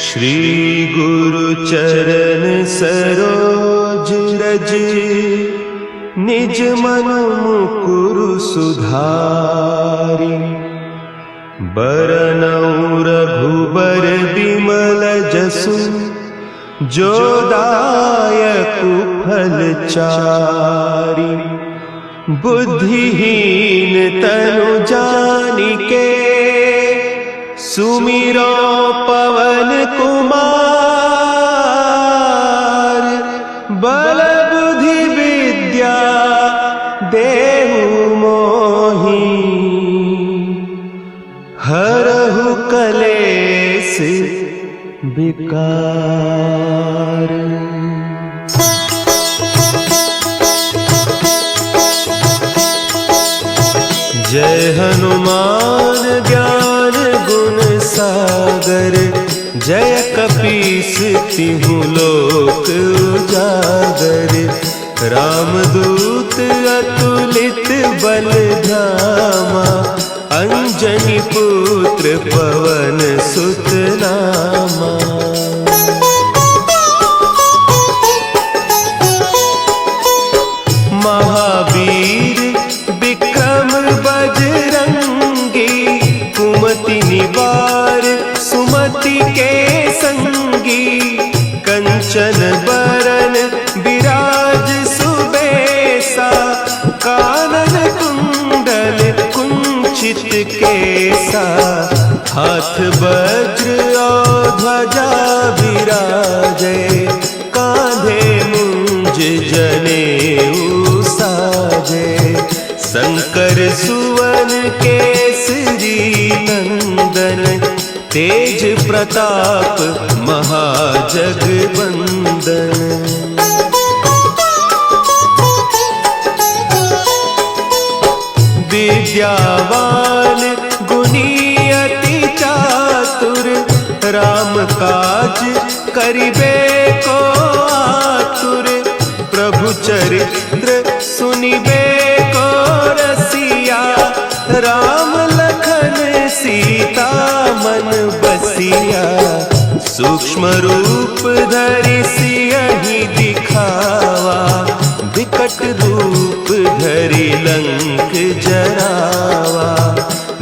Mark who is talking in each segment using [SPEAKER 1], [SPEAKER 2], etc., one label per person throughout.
[SPEAKER 1] श्री गुरु चरण सरोज रज, निज मन मुकुरु सुधारि। बरनउँ रघुबर बिमल जसु, जो दायकु फल चारि। बुद्धिहीन तनु जानिके, सुमिरो पवन कुमार। बल बुद्धि विद्या देहु मोहि, हरहु कलेस विकार। जय हनुमान ज्ञान गुण सागर, जय कपीस तिहु लोक उजागर। रामदूत अतुलित बल धामा, अंजनी पुत्र पवन सुत नामा। महावीर विक्रम बजरंगी, कुमति निवार सुमति के संगी। कंचन बरन विराज सुबेसा, कानन कुंडल कुंचित केसा। हाथ वज्र और ध्वजा विराजे, कांधे मुंज जनेऊ साजे। शंकर सुवन केसरी नंदन, तेज प्रताप महाजगवंदन। विद्यावान गुणी अति चातुर, राम काज करिबे को आतुर। प्रभु चरित्र सुनिबे को रसिया, राम लखन सीता मन बसिया। सूक्ष्म रूप धरि सियहि दिखावा, विकट रूप धरि लंक जरावा।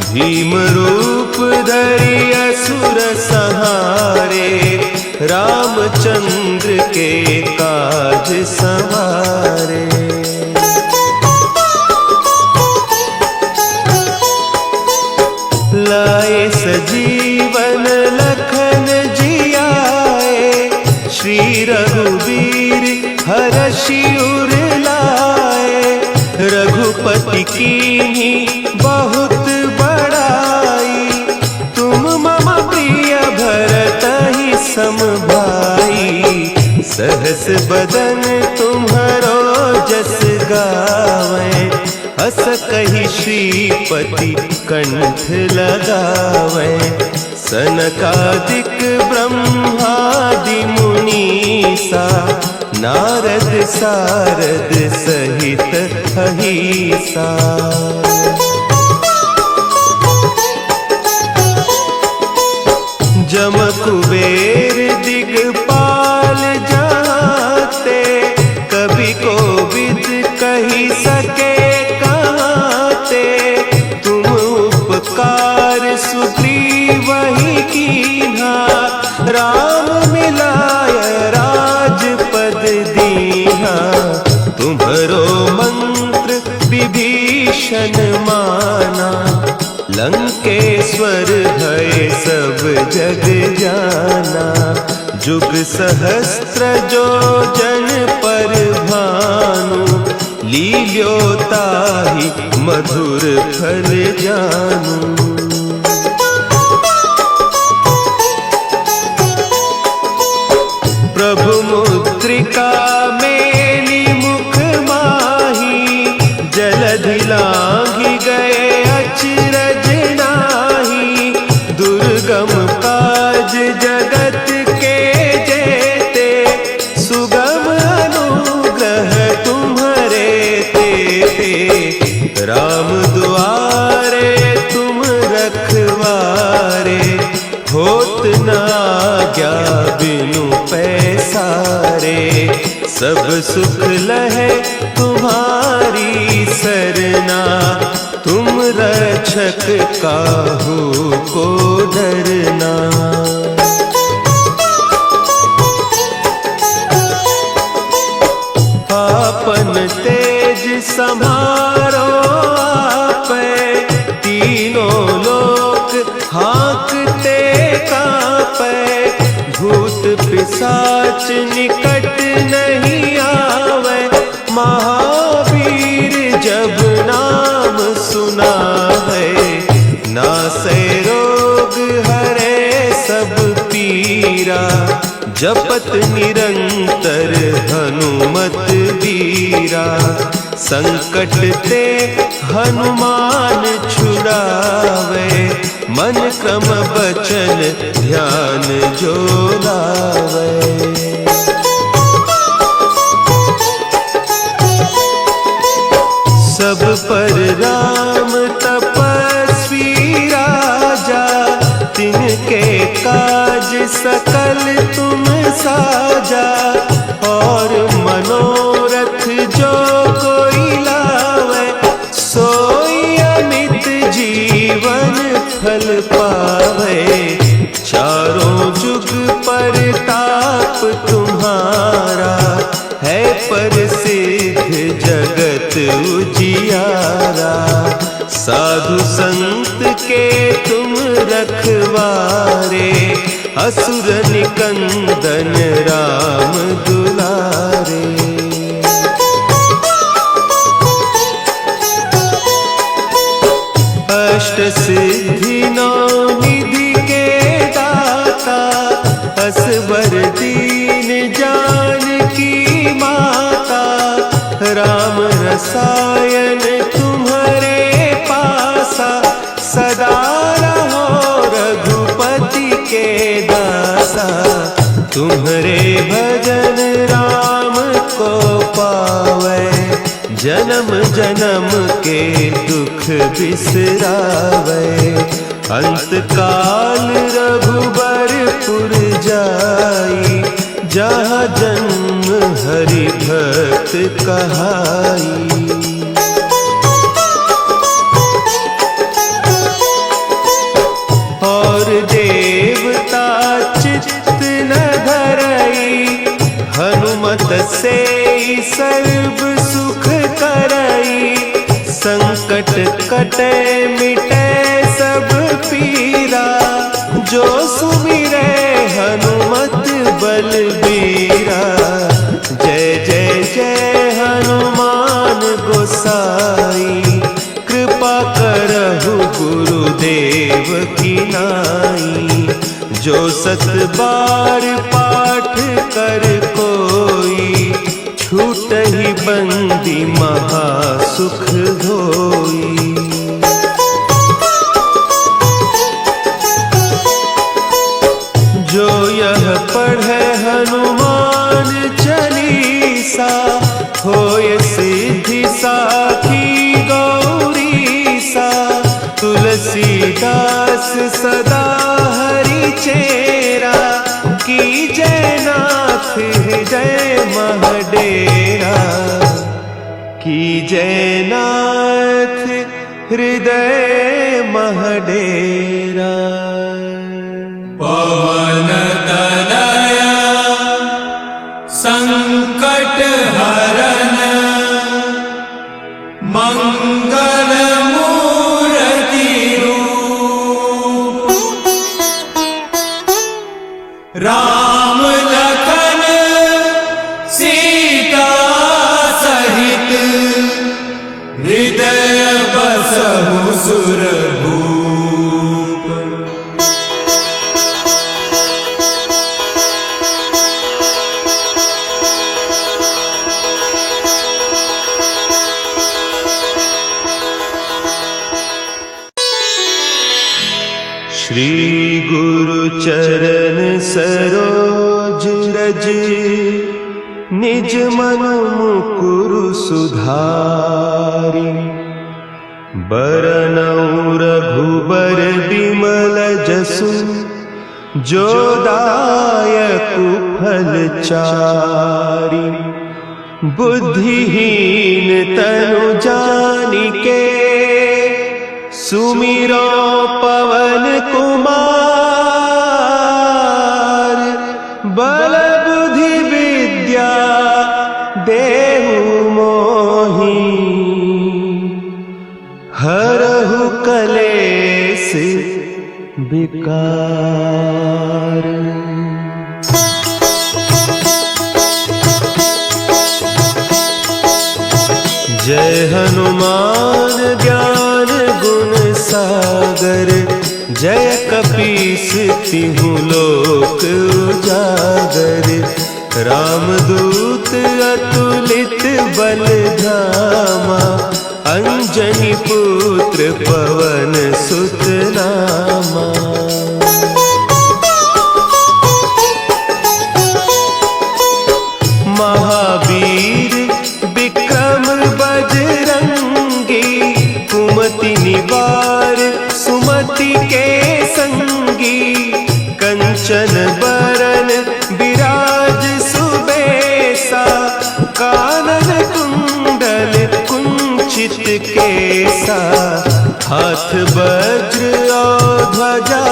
[SPEAKER 1] भीम रूप धरि असुर संहारे, रामचंद्र के काज सवारे। लाए सजीवन लखन जियाए, श्री रघुवीर हरषि उर लाए। रघुपति कीन्ही बहुत बड़ाई, तुम मम प्रिय भरतहि सम भाई। सहस बदन तुम्हरो जस गावें, हस कहि श्रीपति कंठ लगावें। सनकादिक ब्रह्मादि मुनीसा, नारद सारद सहित अहीसा। जम कुबेर दिगपाल जाते, कवि कोविद कहि सके कहते। तुम उपकार सुग्रीवहि कीन्हा, राम मिलाय राजपद दीन्हा। तुम्हरो मंत्र विभीषण माना, लंकेश्वर भय सब जग जाना। जुग सहस्त्र जो जन पर भानु, लील्योताहि मधुर फल जानू। प्रभु मुद्रिका मेली मुख माही, जलधि लांघि गए अचरज नाही। दुर्गम काज जगत के जेते, सुगम अनुग्रह तुम्हरे तेते। राम दुआरे तुम होत न आज्ञा बिनु पैसारे, सब सुख लहे तुम्हारी सरना, तुम रक्षक काहू को डरना। आपन तेज सम्हारो आपै, तीनों लोक हाँकते कांपै, भूत पिशाच निकट नहीं आवे, महावीर जब नाम सुना है, नासै रोग हरे सब पीरा, जपत निरंतर हनुमत बीरा, संकट ते हनुमान छुड़ावे, मन क्रम बचन ध्यान जो लावे। सब पर राम तपस्वी राजा, तिनके काज सकल तुम साजा, और मनोरथ जो कोई लावे, सोई अमित जीवन फल पावे, चारों जुग परताप तुम्हारा, है प्रसिद्ध जगत उजियारा, साधु संत के तुम रखवारे, असुर निकंदन राम दुलारे। अष्ट सिद्धि नौ निधि के दाता, असवर दीन जानकी माता, राम रसायन तुम्हारे पासा, सदा रहो रघुपति के दासा, तुम्हारे भजन राम को पावे, जन्म जन्म के दुख बिसरावे, अंत काल रघुबरपुर जाई, जहाँ जन्म हरि भक्त कहाई। और देवता चित्त न धरई, हनुमत से सर्व सुख करई, संकट कटे मिटे सब पीरा, जो सुमिरे हनुमत बलबीरा, जय जय जय हनुमान गोसाई, कृपा करहु गुरुदेव की नाई, जो सत बार पाठ कर कोई, छूटहि बंदी महासुख होई। जो यह पढ़े हनुमान चालीसा, होय सिद्धि साखी गौरीसा, तुलसीदास सदा हरि चेरा, की जय नाथ हृदय महडेरा, की जय नाथ हृदय महडेरा।
[SPEAKER 2] पवन तनया संकट हरन, मंगल मूर्ति रूप, राम लखन सीता सहित, हृदय बसहु सुरभूप।
[SPEAKER 1] श्री गुरु चरण सरोज रज, निज मन मुकुरु सुधारि, बरनउँ रघुबर बिमल जसु, जो दायक फलचारी। बुद्धिहीन तनु जानिके सुमिरो पवन कुमार। बल बुद्धि विद्या देहु मोहि हरहु कलेस विकार। जय हनुमान ज्ञान गुण सागर। जय कपीस तिहु लोक उजागर। रामदूत अतुलित बल धामा। अंजनी पुत्र पवन सुत नामा। महावीर विक्रम बजरंगी। कुमति निवार सुमति के संगी। कंचन बरन विराज सुबेसा। कानन कुंडल कुंचित केसा। हाथ वज्र और ध्वजा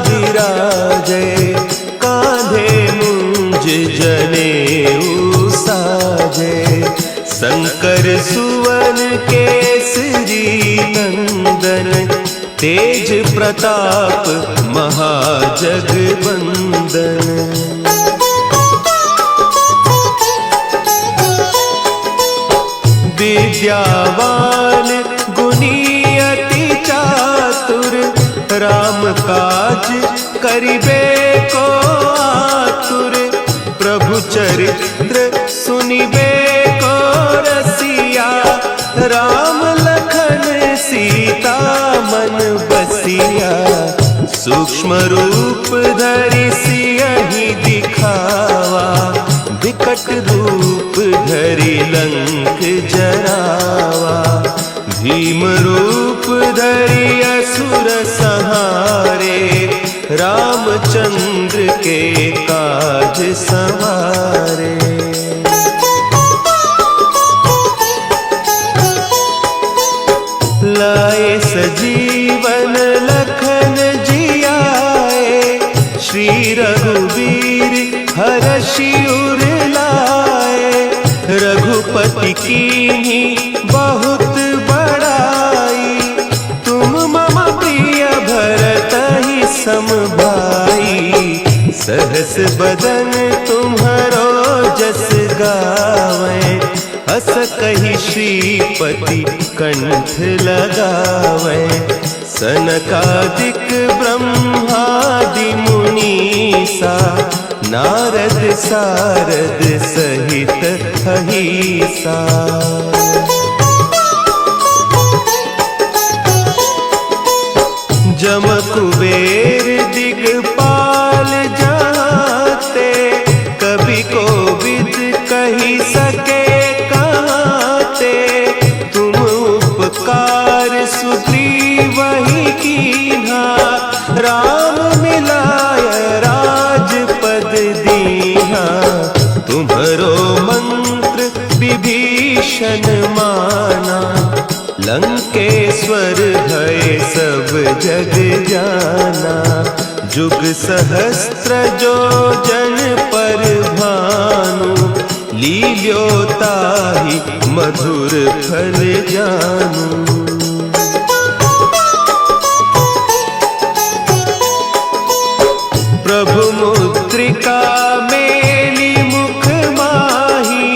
[SPEAKER 1] विराजे। कांधे मुंज जनेऊ साजे। शंकर सुवन केसरी नंदन। तेज प्रताप महाजगवंदन। विद्यावान गुणी अति चातुर। राम काज करिबे को आतुर। प्रभु चरित्र सुनिबे को रसिया। राम लखन सीता मन बसिया। सूक्ष्म रूप धरि सियहि दिखावा। विकट रूप धरि लंक जरावा। भीम रूप धरि असुर संहारे। रामचंद्र के काज संवारे। लाए सजीवन लखन जियाए। श्री रघुवीर हरषि उर लाए। रघुपति कीन्ही बहुत बड़ाई। तुम मम प्रिय भरतहि सम भाई। सहस बदन तुम्हरो जस गावें। हस कहि श्रीपति कंठ लगावें। सनकादिक ब्रह्मादि मुनीसा। नारद सारद सहित अहीसा। जम कुबेर दिगपाल जाते। कवि कोविद कही सके कहते। तुम उपकार सुग्रीवहि कीन्हा। राम मिलाय राजपद दीन्हा। तुम्हरो मंत्र विभीषण माना। लंकेश्वर भय सब जग जाना। जुग सहस्त्र जो जन पर भानु। लील्यो ताहि मधुर फल जानू। प्रभु मुद्रिका मेली मुख माही।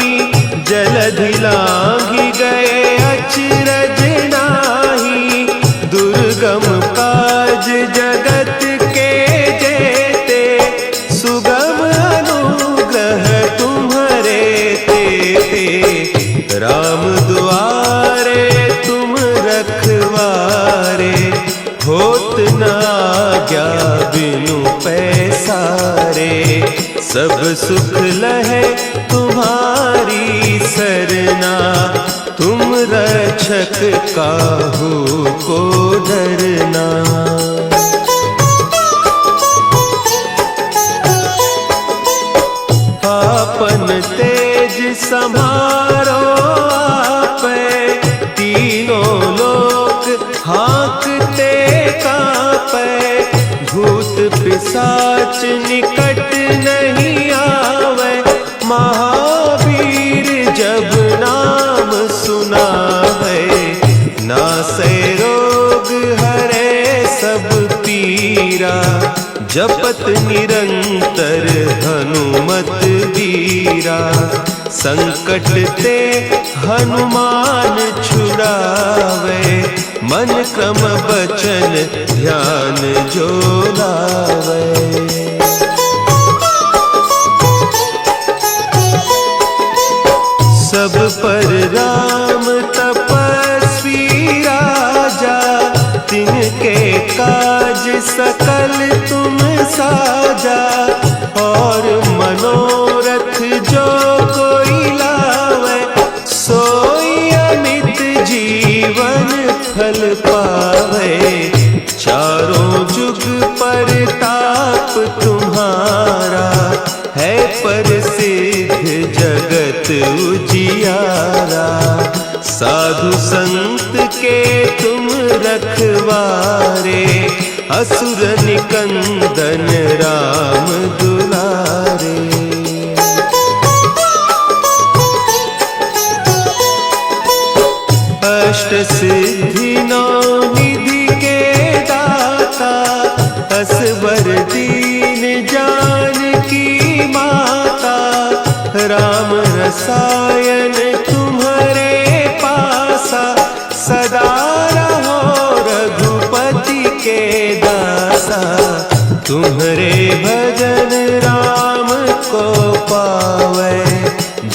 [SPEAKER 1] जलधि लांघि गए अचरज नाही। दुर्गम काज जगत के जेते। सुगम अनुग्रह तुम्हरे तेते। राम दुआरे तुम रखवारे। होत न आज्ञा बिनु पैसारे। सब सुख लहे तुम्हारी सरना। तुम रक्षक काहू को डरना। संभारो आपे, तीनों लोक हाँकते कांपे, भूत पिशाच निकट नहीं आवे, महावीर जब नाम सुनावे, नासे रोग हरे सब पीरा, जपत निरंतर हनुमत वीरा, संकट ते हनुमान छुड़ावे, मन क्रम बचन ध्यान जो लावे। सब पर राम तपस्वी राजा, तिनके काज सकल तुम साजा, और मनोरथ जो कोई लावे, सोई अमित जीवन फल पावे, चारों जुग परताप तुम्हारा, है प्रसिद्ध जगत उजियारा, साधु संत के तुम रखवारे, असुर निकंदन राम दुलारे। अष्ट सिद्धि नौ निधि के दाता, असवर दीन जानकी माता, राम रसायन तुम्हारे पासा, सदा रहो रघुपति के दासा, तुम्हारे भजन राम को पावे,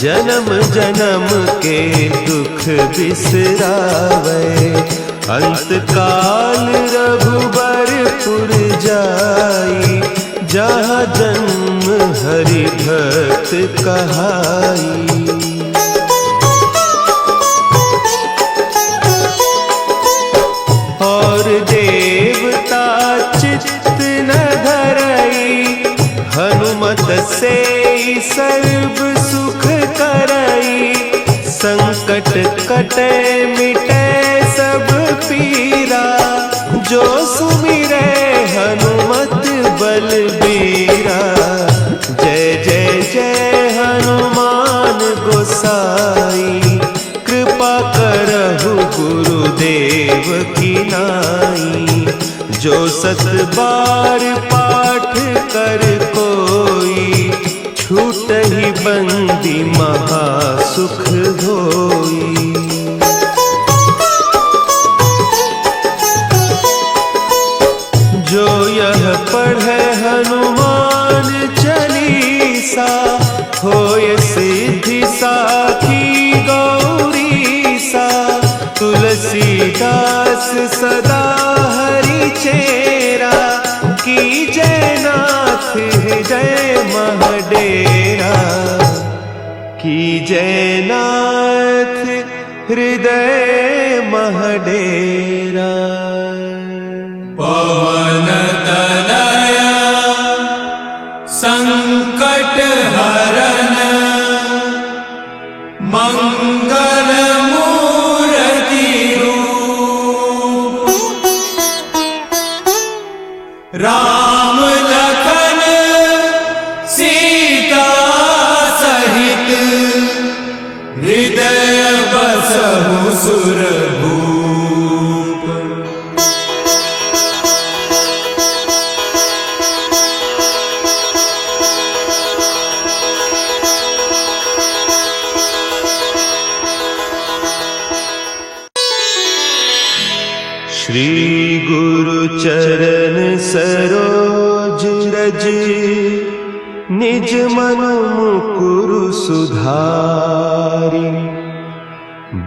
[SPEAKER 1] जन्म जन्म के दुख बिसरावे, अंत काल रघुबरपुर जाई, जहाँ जन्म हरि भक्त कहाई। और देवता चित्त न धरई, हनुमत से सर्व सुख करई, संकट कटे मिटे सब पीरा, जो सुमिरे हनुमत बलबीरा, जय जय जय हनुमान गोसाई, कृपा करहु गुरुदेव की नाई, जो सत बार पाठ कर कोई, छूट ही बंदी महासुख होई। जो यह पढ़े हनुमान चालीसा, होय सिद्धि साखी गौरीसा, तुलसीदास सदा हरि चेरा, की जय नाथ हृदय महडेरा, की जय नाथ हृदय महडेरा।
[SPEAKER 2] पवन तनया संकट हरन, मंगल मूर्ति रूप, राम लखन सीता सहित, हृदय बसहु सुरभूप।
[SPEAKER 1] श्री गुरु चरण सरोज रज, निज मन मुकुरु सुधारि,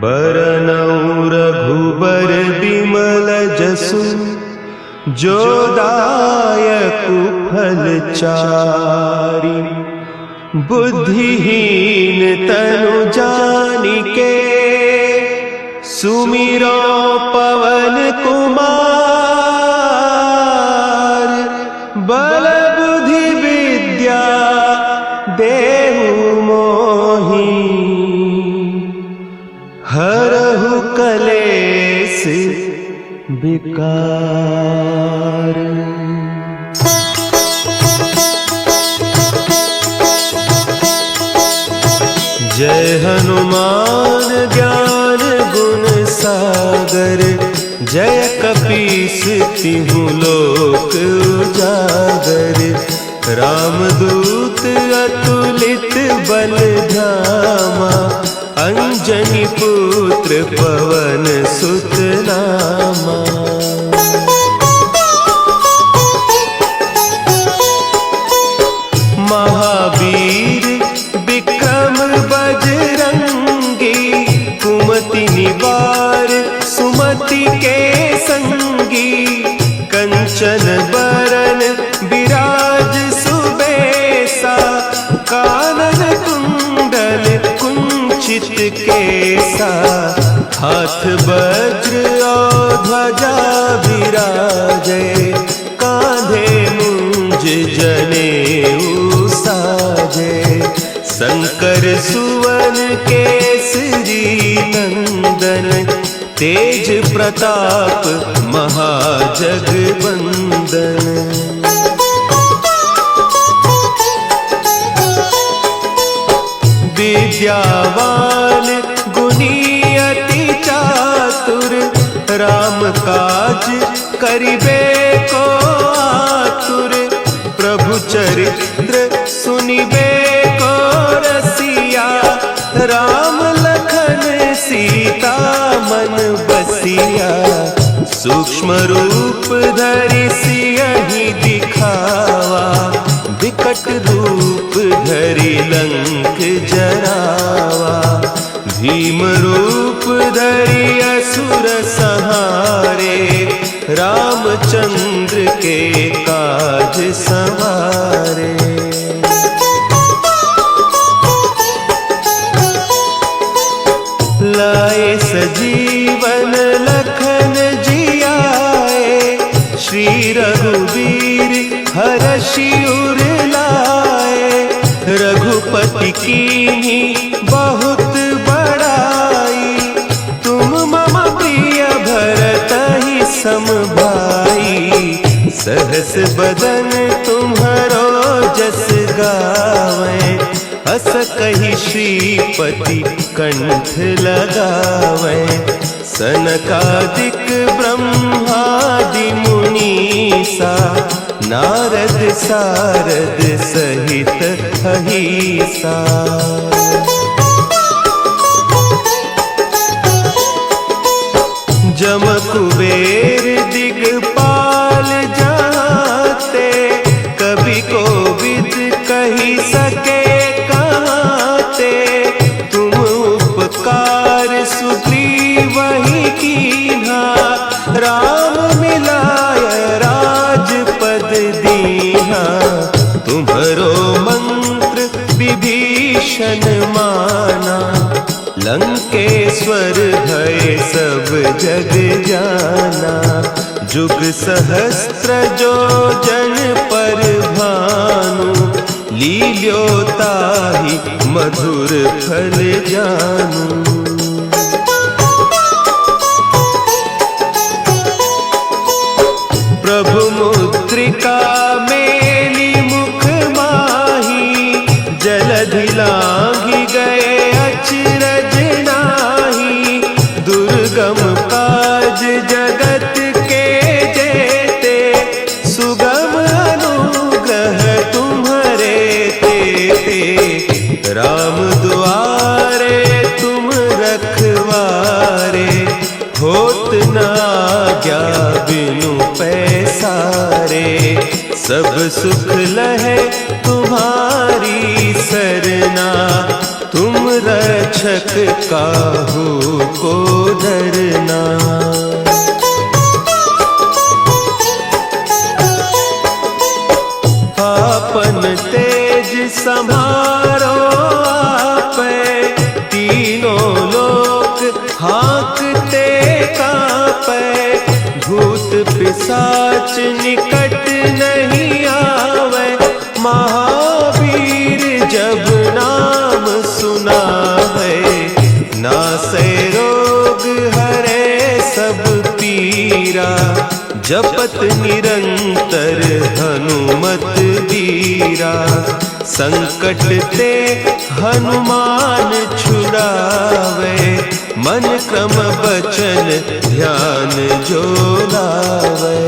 [SPEAKER 1] बरनउँ रघुबर बिमल जसु, जो दायकु फल चारि, बुद्धिहीन तनु जानिके, सुमिरो पवन कुमार, बल बुद्धि विद्या देहु मोहि। विकार। जय हनुमान ज्ञान गुण सागर, जय कपीस तिहु लोक उजागर। रामदूत अतुलित बल धामा, अंजनी पुत्र पवन सुत नामा। महावीर विक्रम बजरंगी, कुमति निवार सुमति के संगी। कंचन बरन विराज सुबेसा, कानन कुंडल कुंचित केसा। हाथ वज्र और ध्वजा विराजे, कांधे मुंज जनेऊ साजे। शंकर सुवन केसरी नंदन, तेज प्रताप महाजगवंदन। विद्यावान गुणी अति चातुर, राम काज करिबे को आतुर। प्रभु चरित्र सुनिबे को रसिया, राम लखन सीता मन बसिया। सूक्ष्म रूप धरि सियहि दिखावा, विकट रूप धरि लंक जरावा। भीम रूप धरि असुर संहारे, रामचंद्र के काज संवारे। लाए सजीवन लखन जियाए, श्री रघुवीर हरषि उर लाए। रघुपति कीन्ही बहुत बड़ाई, तुम मम प्रिय भरतहि सम भाई। सहस बदन तुम्हरो जस गावें, अस कहि श्रीपति कंठ लगावें। सनकादिक ब्रह्मादि मुनीसा, नारद सारद सहित अहीसा। जम कुबेर दिगपाल जाते, कवि कोविद कही सके कहते। तुम उपकार सुग्रीवहि कीन्हा, राम मिलाय राजपद दीन्हा। तुम्हरो मंत्र विभीषण माना, लंकेश्वर भय सब जग जाना। जुग सहस्त्र जो जन पर भानु, लील्योताहि मधुर फल जानू। प्रभु मुद्रिका मेली मुख माही, जलधि लांघि गए अचरज नाही। दुर्गम काज जगत के जेते, सुगम अनुग्रह तुम्हरे तेते। राम दुआरे तुम रखवारे, होत न आज्ञा बिनु पैसारे। सब सुख लहे तुम्हारी सरना, तुम रक्षक काहू को डरना। आपन तेज संभारो आपे, तीनों लोक हाँकते कांपे। भूत पिशाच निकट नहीं आवे, महावीर जब नाम सुनावे। नासै रोग हरे सब पीरा, जपत निरंतर हनुमत बीरा। संकट ते हनुमान छुड़ावे, मन क्रम बचन ध्यान जो लावे।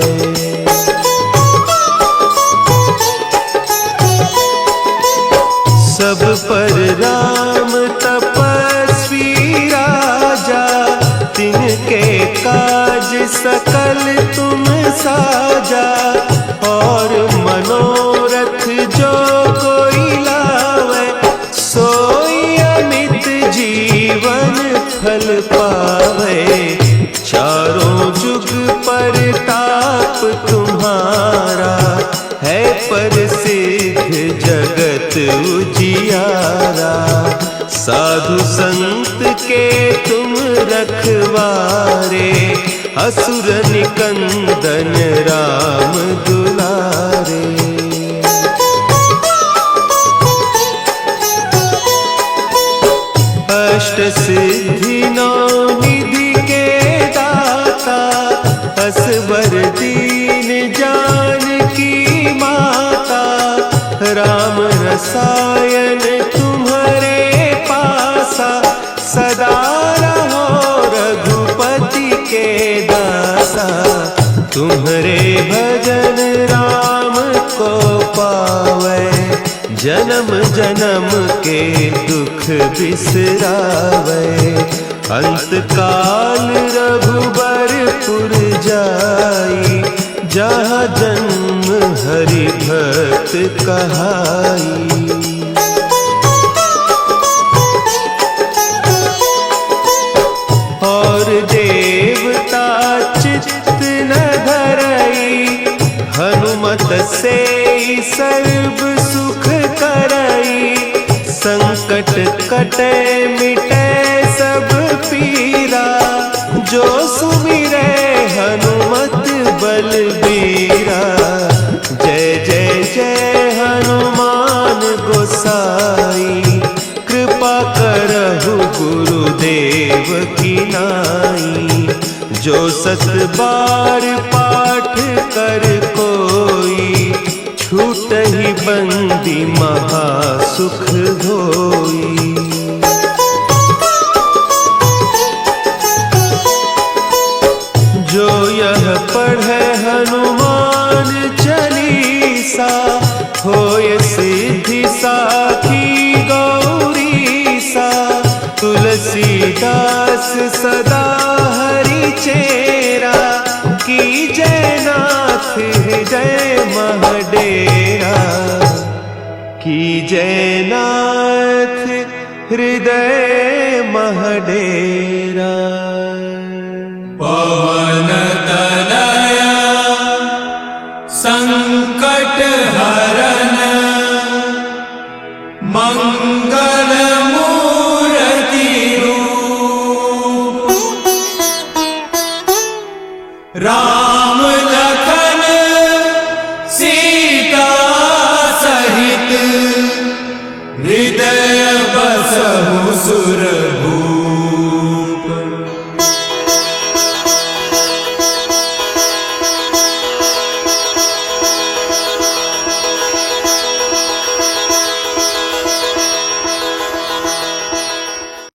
[SPEAKER 1] सब पर राम तपस्वी राजा, तिनके काज सकल तुम साजा। और मनोरथ जो कोई लावे, सोई अमित जीवन फल पावे। चारों जुग परताप तुम्हारा, है प्रसिद्ध जगत उजियारा। साधु संत के तुम रखवारे, असुर निकंदन राम दुलारे। अष्ट सिद्धि नौ निधि के दाता, असवर दीन जानकी माता। राम रसायन तुम्हारे पासा, सदा रहो रघुपति के दासा। तुम्हारे भजन राम को पावे, जन्म जन्म के दुख बिसरावे। अंत काल रघुबरपुर जाई, जहाँ जन्म हरि भक्त कहाई। और देवता चित्त न धरई, हनुमत से सर्व सुख करई। संकट कटे मिटे सब पीरा, जो सुमिरे हनुमत बलबीरा। जय जय जय हनुमान गोसाई, कृपा करहु गुरुदेव की नाई। जो सत बार पाठ कर कोई, छूटहि बंदी महा सुख होई। जो यह पढ़े हनुमान चालीसा, होय सिद्धि साखी गौरीसा। तुलसीदास सदा हरि चेरा, की जय नाथ हृदय महडेरा। की जय नाथ हृदय महडेरा।
[SPEAKER 2] पवन तनया संकट हरन, मंगल मूर्ति रूप। राम लखन सीता सहित, हृदय बसहु सुरभूप।